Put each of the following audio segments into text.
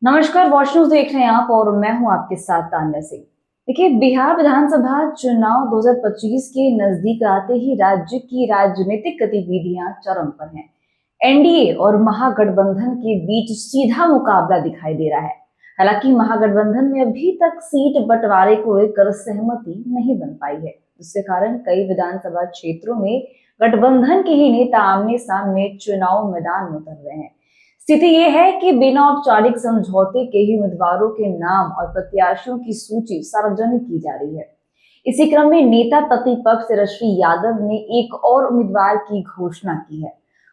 नमस्कार, watch news देख रहे हैं आप और मैं हूं आपके साथ तान्या सिंह। देखिए, बिहार विधानसभा चुनाव 2025 के नजदीक आते ही राज्य की राजनीतिक गतिविधियां चरम पर हैं। एनडीए और महागठबंधन के बीच सीधा मुकाबला दिखाई दे रहा है। हालांकि महागठबंधन में अभी तक सीट बंटवारे को लेकर सहमति नहीं बन पाई है, जिसके कारण कई विधानसभा क्षेत्रों में गठबंधन के ही नेता आमने सामने चुनाव मैदान में उतर रहे हैं। स्थिति यह है कि बिना औपचारिक समझौते के ही उम्मीदवारों के नाम और प्रत्याशियों की सूची सार्वजनिक की जा रही है। इसी क्रम में नेता प्रतिपक्ष तेजस्वी यादव ने एक और उम्मीदवार की घोषणा की है।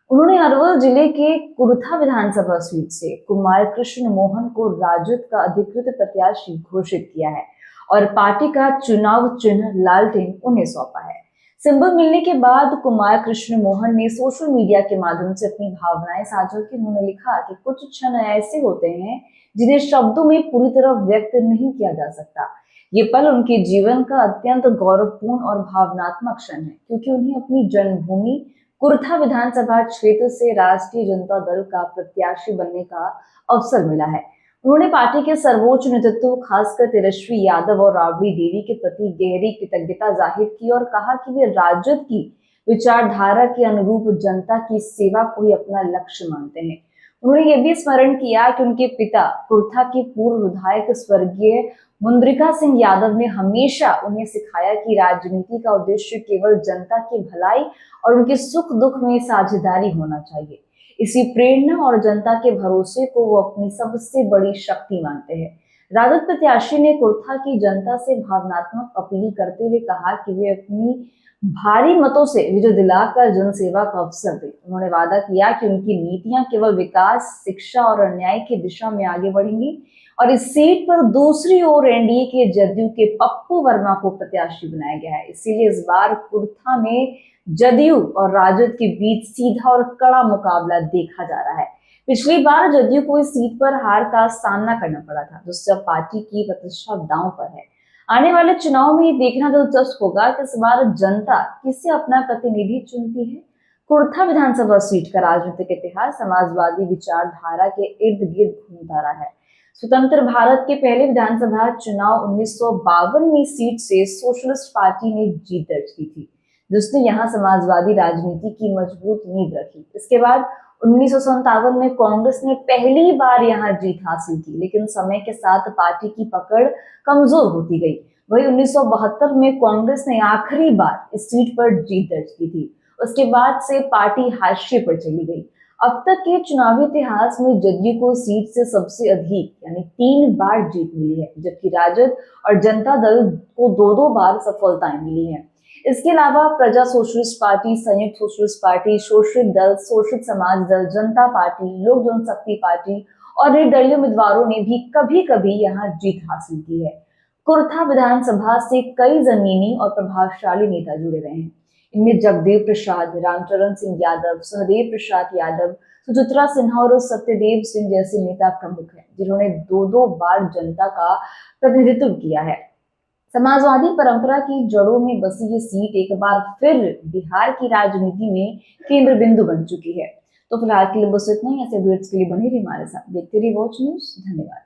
उन्होंने अरवल जिले के कुरुथा विधानसभा सीट से कुमार कृष्ण मोहन को राजद का अधिकृत प्रत्याशी घोषित किया है और पार्टी का चुनाव चिन्ह लालटेन उन्हें सौंपा है। सिंबल मिलने के बाद कुमार कृष्ण मोहन ने सोशल मीडिया के माध्यम से अपनी भावनाएं साझा की। उन्होंने लिखा कि कुछ क्षण ऐसे होते हैं जिन्हें शब्दों में पूरी तरह व्यक्त नहीं किया जा सकता। ये पल उनके जीवन का अत्यंत गौरवपूर्ण और भावनात्मक क्षण है, क्योंकि उन्हें अपनी जन्मभूमि कुर्था विधानसभा क्षेत्र से राष्ट्रीय जनता दल का प्रत्याशी बनने का अवसर मिला है। उन्होंने पार्टी के सर्वोच्च नेतृत्व, खासकर तेजस्वी यादव और राबड़ी देवी के प्रति गहरी कृतज्ञता जाहिर की और कहा कि वे राजद की विचारधारा के अनुरूप जनता की सेवा को ही अपना लक्ष्य मानते हैं। उन्होंने यह भी स्मरण किया कि उनके पिता कुर्था के पूर्व विधायक स्वर्गीय मुंद्रिका सिंह यादव ने हमेशा उन्हें सिखाया कि राजनीति का उद्देश्य केवल जनता की भलाई और उनके सुख दुख में साझेदारी होना चाहिए। इसी प्रेरणा और जनता के भरोसे को वो अपनी सबसे बड़ी शक्ति मानते हैं। राजद प्रत्याशी ने कुर्था की जनता से भावनात्मक अपील करते हुए कहा कि वे अपनी भारी मतों से विजय दिलाकर जनसेवा का अवसर दें। उन्होंने वादा किया कि उनकी नीतियां केवल विकास, शिक्षा और अन्याय की दिशा में आगे बढ़ेंगी और इस सीट पर दूसरी ओर एनडीए के जदयू के पप्पू वर्मा को प्रत्याशी बनाया गया है। इसीलिए इस बार कुर्था में जदयू और राजद के बीच सीधा और कड़ा मुकाबला देखा जा रहा है। पिछली बार जदयू को इस सीट पर हार का सामना करना पड़ा था, जिससे अब पार्टी की प्रतिष्ठा दांव पर है। आने वाले चुनाव में ये देखना दिलचस्प होगा कि इस बार जनता किसे अपना प्रतिनिधि चुनती है। कुर्था विधानसभा सीट का राजनीतिक इतिहास समाजवादी विचारधारा के इर्द गिर्द घूमता रहा है। स्वतंत्र भारत के पहले विधानसभा चुनाव 1952 में सीट से सोशलिस्ट पार्टी ने जीत दर्ज की थी, जिसने यहाँ समाजवादी राजनीति की मजबूत नींव रखी। इसके बाद 1957 में कांग्रेस ने पहली बार यहाँ जीत हासिल की, लेकिन समय के साथ पार्टी की पकड़ कमजोर होती गई। वही 1972 में कांग्रेस ने आखिरी बार इस सीट पर जीत दर्ज की थी। उसके बाद से पार्टी हाशिए पर चली गई। अब तक के चुनावी इतिहास में जदयू को सीट से सबसे अधिक यानी 3 बार जीत मिली है, जबकि राजद और जनता दल को 2-2 बार सफलताएं मिली हैं। इसके अलावा प्रजा सोशलिस्ट पार्टी, संयुक्त सोशलिस्ट पार्टी, शोषित दल, शोषित समाज दल, जनता पार्टी, लोक जनशक्ति पार्टी और निर्दलीय उम्मीदवारों ने भी कभी कभी यहाँ जीत हासिल की है। कुर्था विधानसभा से कई जमीनी और प्रभावशाली नेता जुड़े रहे हैं। इनमें जगदेव प्रसाद, रामचरण सिंह यादव, सहदेव प्रसाद यादव, सुचित्रा सिन्हा और सत्यदेव सिंह जैसे नेता प्रमुख हैं, जिन्होंने 2-2 बार जनता का प्रतिनिधित्व किया है। समाजवादी परंपरा की जड़ों में बसी ये सीट एक बार फिर बिहार की राजनीति में केंद्र बिंदु बन चुकी है। तो फिलहाल के लिए बस इतना ही। ऐसे अपडेट्स के लिए बने रहिए हमारे साथ। देखते रहिए वॉच न्यूज। धन्यवाद।